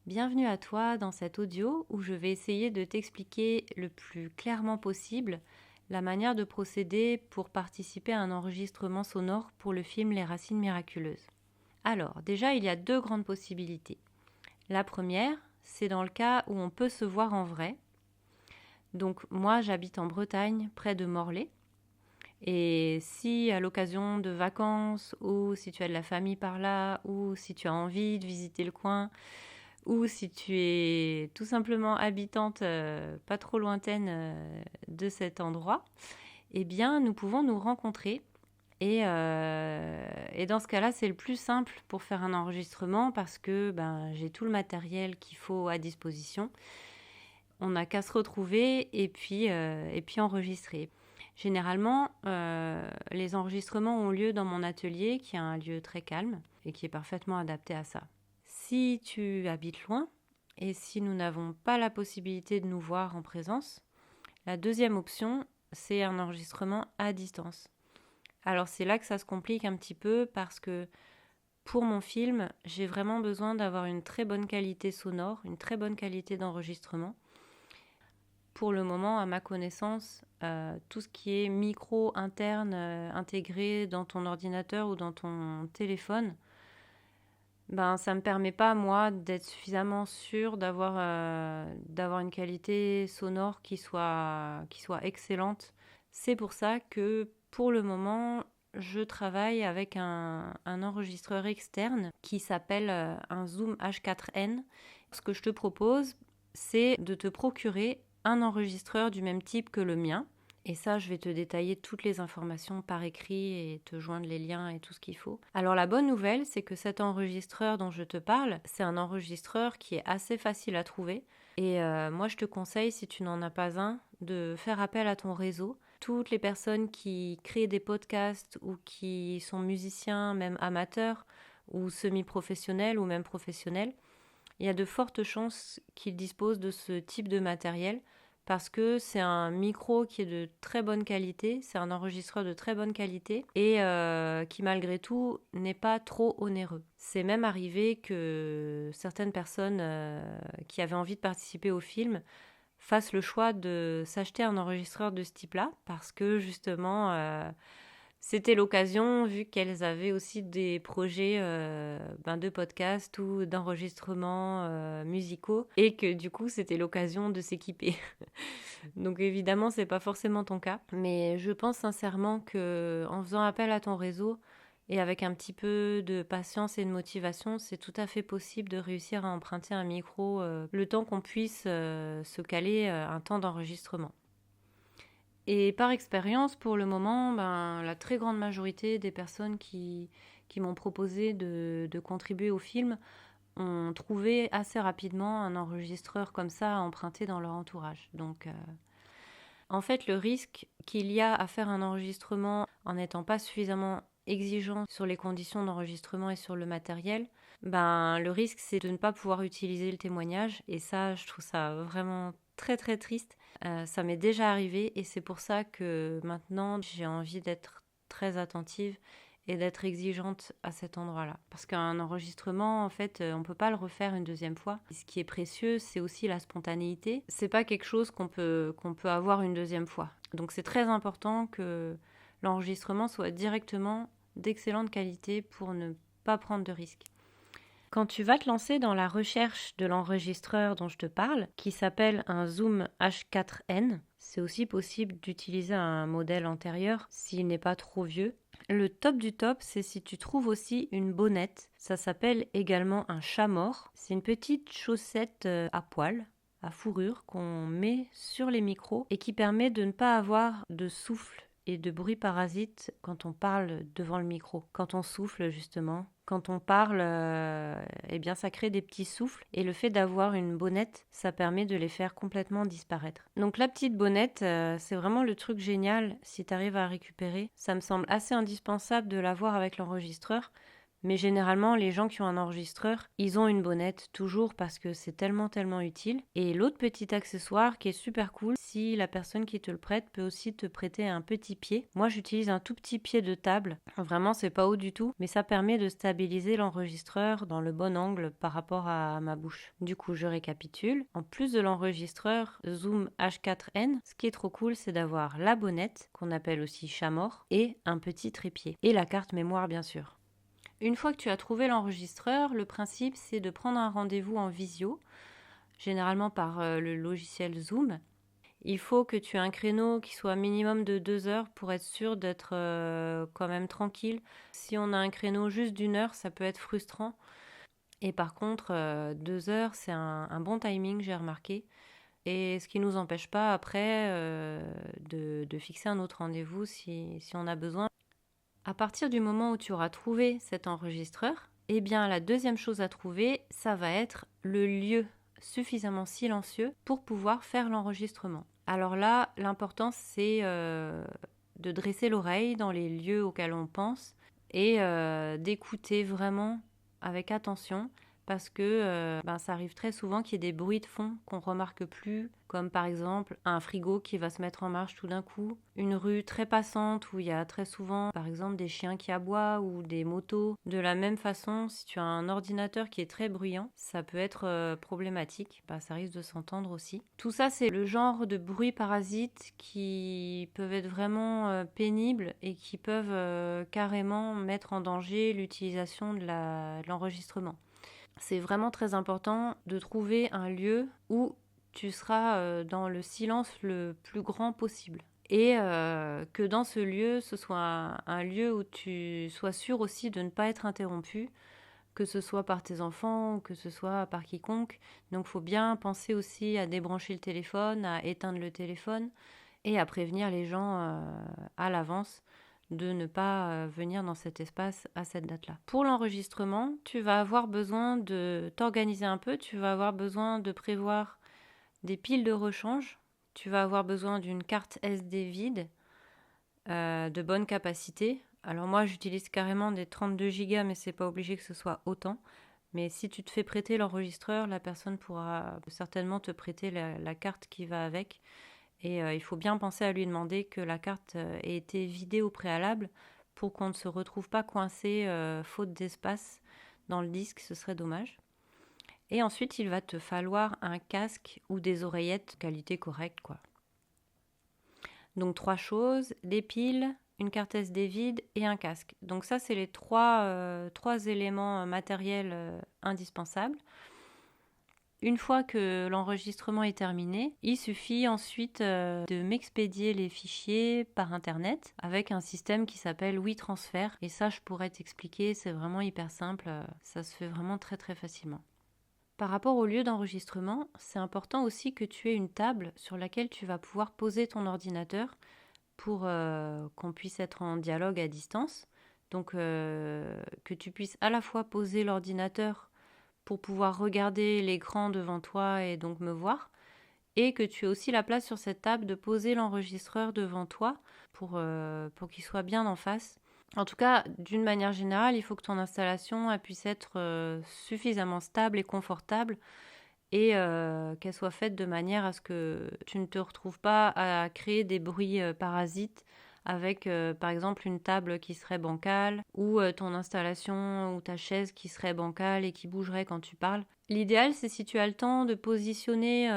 Bienvenue à toi dans cet audio où je vais essayer de t'expliquer le plus clairement possible la manière de procéder pour participer à un enregistrement sonore pour le film Les Racines miraculeuses. Alors, déjà, il y a deux grandes possibilités. La première, c'est dans le cas où on peut se voir en vrai. Donc, moi, j'habite en Bretagne, près de Morlaix. Et si à l'occasion de vacances, ou si tu as de la famille par là, ou si tu as envie de visiter le coin, ou si tu es tout simplement habitante pas trop lointaine de cet endroit, eh bien nous pouvons nous rencontrer. Et dans ce cas-là, c'est le plus simple pour faire un enregistrement parce que j'ai tout le matériel qu'il faut à disposition. On n'a qu'à se retrouver et puis enregistrer. Généralement, les enregistrements ont lieu dans mon atelier, qui est un lieu très calme et qui est parfaitement adapté à ça. Si tu habites loin et si nous n'avons pas la possibilité de nous voir en présence, la deuxième option, c'est un enregistrement à distance. Alors c'est là que ça se complique un petit peu parce que pour mon film, j'ai vraiment besoin d'avoir une très bonne qualité sonore, une très bonne qualité d'enregistrement. Pour le moment, à ma connaissance, tout ce qui est micro interne intégré dans ton ordinateur ou dans ton téléphone, ça ne me permet pas, moi, d'être suffisamment sûre d'avoir une qualité sonore qui soit excellente. C'est pour ça que, pour le moment, je travaille avec un enregistreur externe qui s'appelle un Zoom H4n. Ce que je te propose, c'est de te procurer un enregistreur du même type que le mien. Et ça, je vais te détailler toutes les informations par écrit et te joindre les liens et tout ce qu'il faut. Alors la bonne nouvelle, c'est que cet enregistreur dont je te parle, c'est un enregistreur qui est assez facile à trouver. Et moi, je te conseille, si tu n'en as pas un, de faire appel à ton réseau. Toutes les personnes qui créent des podcasts ou qui sont musiciens, même amateurs, ou semi-professionnels ou même professionnels, il y a de fortes chances qu'ils disposent de ce type de matériel parce que c'est un micro qui est de très bonne qualité, c'est un enregistreur de très bonne qualité et qui malgré tout n'est pas trop onéreux. C'est même arrivé que certaines personnes qui avaient envie de participer au film fassent le choix de s'acheter un enregistreur de ce type-là parce que justement c'était l'occasion, vu qu'elles avaient aussi des projets de podcast ou d'enregistrements musicaux, et que du coup c'était l'occasion de s'équiper. Donc évidemment, c'est pas forcément ton cas, mais je pense sincèrement que en faisant appel à ton réseau et avec un petit peu de patience et de motivation, c'est tout à fait possible de réussir à emprunter un micro le temps qu'on puisse se caler un temps d'enregistrement. Et par expérience, pour le moment, la très grande majorité des personnes qui m'ont proposé de contribuer au film ont trouvé assez rapidement un enregistreur comme ça à emprunter dans leur entourage. Donc, en fait, le risque qu'il y a à faire un enregistrement en n'étant pas suffisamment exigeant sur les conditions d'enregistrement et sur le matériel, le risque c'est de ne pas pouvoir utiliser le témoignage. Et ça, je trouve ça vraiment très très triste. Ça m'est déjà arrivé et c'est pour ça que maintenant j'ai envie d'être très attentive et d'être exigeante à cet endroit-là. Parce qu'un enregistrement, en fait, on ne peut pas le refaire une deuxième fois. Ce qui est précieux, c'est aussi la spontanéité. C'est pas quelque chose qu'on peut avoir une deuxième fois. Donc c'est très important que l'enregistrement soit directement d'excellente qualité pour ne pas prendre de risques. Quand tu vas te lancer dans la recherche de l'enregistreur dont je te parle, qui s'appelle un Zoom H4n, c'est aussi possible d'utiliser un modèle antérieur s'il n'est pas trop vieux. Le top du top, c'est si tu trouves aussi une bonnette. Ça s'appelle également un chat-mort. C'est une petite chaussette à poil, à fourrure, qu'on met sur les micros et qui permet de ne pas avoir de souffle et de bruit parasite quand on parle devant le micro. Quand on souffle, justement, quand on parle, ça crée des petits souffles. Et le fait d'avoir une bonnette, ça permet de les faire complètement disparaître. Donc la petite bonnette, c'est vraiment le truc génial si tu arrives à récupérer. Ça me semble assez indispensable de l'avoir avec l'enregistreur. Mais généralement, les gens qui ont un enregistreur, ils ont une bonnette toujours parce que c'est tellement, tellement utile. Et l'autre petit accessoire qui est super cool, si la personne qui te le prête peut aussi te prêter un petit pied. Moi, j'utilise un tout petit pied de table. Vraiment, c'est pas haut du tout, mais ça permet de stabiliser l'enregistreur dans le bon angle par rapport à ma bouche. Du coup, je récapitule. En plus de l'enregistreur Zoom H4n, ce qui est trop cool, c'est d'avoir la bonnette, qu'on appelle aussi chat-mort, et un petit trépied. Et la carte mémoire, bien sûr. Une fois que tu as trouvé l'enregistreur, le principe c'est de prendre un rendez-vous en visio, généralement par le logiciel Zoom. Il faut que tu aies un créneau qui soit minimum de 2 heures pour être sûr d'être quand même tranquille. Si on a un créneau juste d'1 heure, ça peut être frustrant. Et par contre, 2 heures, c'est un bon timing, j'ai remarqué. Et ce qui ne nous empêche pas après de fixer un autre rendez-vous si on a besoin. À partir du moment où tu auras trouvé cet enregistreur, eh bien la deuxième chose à trouver, ça va être le lieu suffisamment silencieux pour pouvoir faire l'enregistrement. Alors là, l'important c'est de dresser l'oreille dans les lieux auxquels on pense et d'écouter vraiment avec attention parce que ça arrive très souvent qu'il y ait des bruits de fond qu'on ne remarque plus, comme par exemple un frigo qui va se mettre en marche tout d'un coup, une rue très passante où il y a très souvent par exemple des chiens qui aboient ou des motos. De la même façon, si tu as un ordinateur qui est très bruyant, ça peut être problématique, ça risque de s'entendre aussi. Tout ça, c'est le genre de bruits parasites qui peuvent être vraiment pénibles et qui peuvent carrément mettre en danger l'utilisation de l'enregistrement. C'est vraiment très important de trouver un lieu où tu seras dans le silence le plus grand possible. Et que dans ce lieu, ce soit un lieu où tu sois sûr aussi de ne pas être interrompu, que ce soit par tes enfants ou que ce soit par quiconque. Donc il faut bien penser aussi à débrancher le téléphone, à éteindre le téléphone et à prévenir les gens à l'avance de ne pas venir dans cet espace à cette date-là. Pour l'enregistrement, tu vas avoir besoin de t'organiser un peu, tu vas avoir besoin de prévoir des piles de rechange, tu vas avoir besoin d'une carte SD vide de bonne capacité. Alors moi, j'utilise carrément des 32 Go, mais c'est pas obligé que ce soit autant. Mais si tu te fais prêter l'enregistreur, la personne pourra certainement te prêter la carte qui va avec. Et il faut bien penser à lui demander que la carte ait été vidée au préalable pour qu'on ne se retrouve pas coincé faute d'espace dans le disque, ce serait dommage. Et ensuite, il va te falloir un casque ou des oreillettes qualité correcte, quoi. Donc 3 choses, des piles, une carte SD vide et un casque. Donc ça, c'est les trois éléments matériels indispensables. Une fois que l'enregistrement est terminé, il suffit ensuite de m'expédier les fichiers par internet avec un système qui s'appelle WeTransfer. Et ça, je pourrais t'expliquer, c'est vraiment hyper simple, ça se fait vraiment très très facilement. Par rapport au lieu d'enregistrement, c'est important aussi que tu aies une table sur laquelle tu vas pouvoir poser ton ordinateur pour qu'on puisse être en dialogue à distance. Donc que tu puisses à la fois poser l'ordinateur pour pouvoir regarder l'écran devant toi et donc me voir, et que tu aies aussi la place sur cette table de poser l'enregistreur devant toi pour qu'il soit bien en face. En tout cas, d'une manière générale, il faut que ton installation elle puisse être suffisamment stable et confortable et qu'elle soit faite de manière à ce que tu ne te retrouves pas à créer des bruits parasites avec par exemple une table qui serait bancale ou ton installation ou ta chaise qui serait bancale et qui bougerait quand tu parles. L'idéal, c'est si tu as le temps de positionner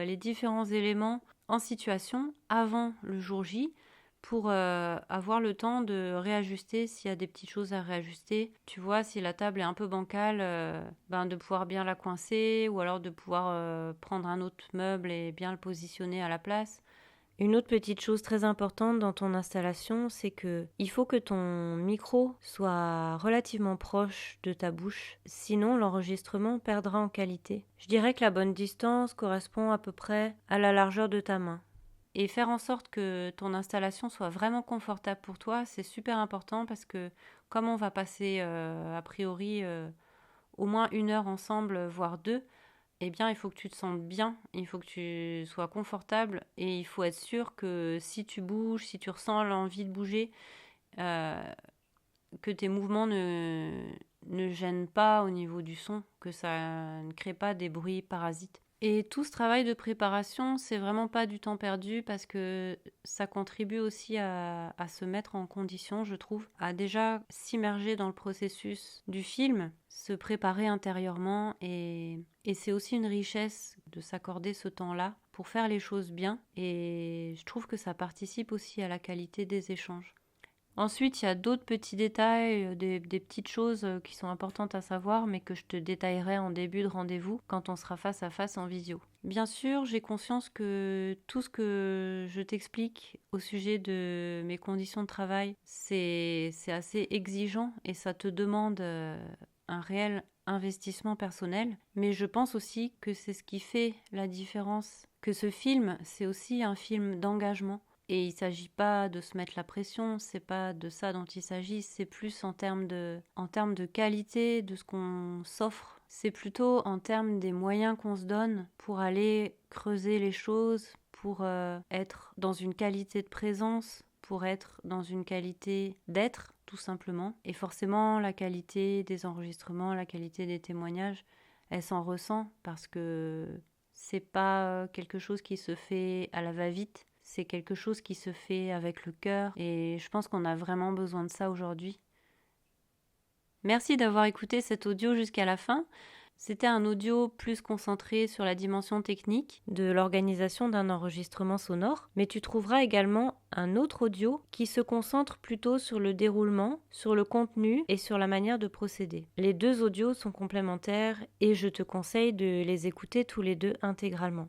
les différents éléments en situation avant le jour J pour avoir le temps de réajuster s'il y a des petites choses à réajuster. Tu vois, si la table est un peu bancale, de pouvoir bien la coincer ou alors de pouvoir prendre un autre meuble et bien le positionner à la place. Une autre petite chose très importante dans ton installation, c'est que il faut que ton micro soit relativement proche de ta bouche, sinon l'enregistrement perdra en qualité. Je dirais que la bonne distance correspond à peu près à la largeur de ta main. Et faire en sorte que ton installation soit vraiment confortable pour toi, c'est super important parce que comme on va passer a priori au moins 1 heure ensemble, voire 2, eh bien, il faut que tu te sentes bien, il faut que tu sois confortable et il faut être sûr que si tu bouges, si tu ressens l'envie de bouger, que tes mouvements ne gêne pas au niveau du son, que ça ne crée pas des bruits parasites. Et tout ce travail de préparation, c'est vraiment pas du temps perdu parce que ça contribue aussi à se mettre en condition, je trouve, à déjà s'immerger dans le processus du film, se préparer intérieurement et c'est aussi une richesse de s'accorder ce temps-là pour faire les choses bien et je trouve que ça participe aussi à la qualité des échanges. Ensuite, il y a d'autres petits détails, des petites choses qui sont importantes à savoir, mais que je te détaillerai en début de rendez-vous quand on sera face à face en visio. Bien sûr, j'ai conscience que tout ce que je t'explique au sujet de mes conditions de travail, c'est assez exigeant et ça te demande un réel investissement personnel. Mais je pense aussi que c'est ce qui fait la différence. Que ce film, c'est aussi un film d'engagement. Et il ne s'agit pas de se mettre la pression, c'est pas de ça dont il s'agit, c'est plus en termes de qualité de ce qu'on s'offre. C'est plutôt en termes des moyens qu'on se donne pour aller creuser les choses, pour être dans une qualité de présence, pour être dans une qualité d'être, tout simplement. Et forcément, la qualité des enregistrements, la qualité des témoignages, elle s'en ressent parce que c'est pas quelque chose qui se fait à la va-vite. C'est quelque chose qui se fait avec le cœur et je pense qu'on a vraiment besoin de ça aujourd'hui. Merci d'avoir écouté cet audio jusqu'à la fin. C'était un audio plus concentré sur la dimension technique de l'organisation d'un enregistrement sonore, mais tu trouveras également un autre audio qui se concentre plutôt sur le déroulement, sur le contenu et sur la manière de procéder. Les deux audios sont complémentaires et je te conseille de les écouter tous les deux intégralement.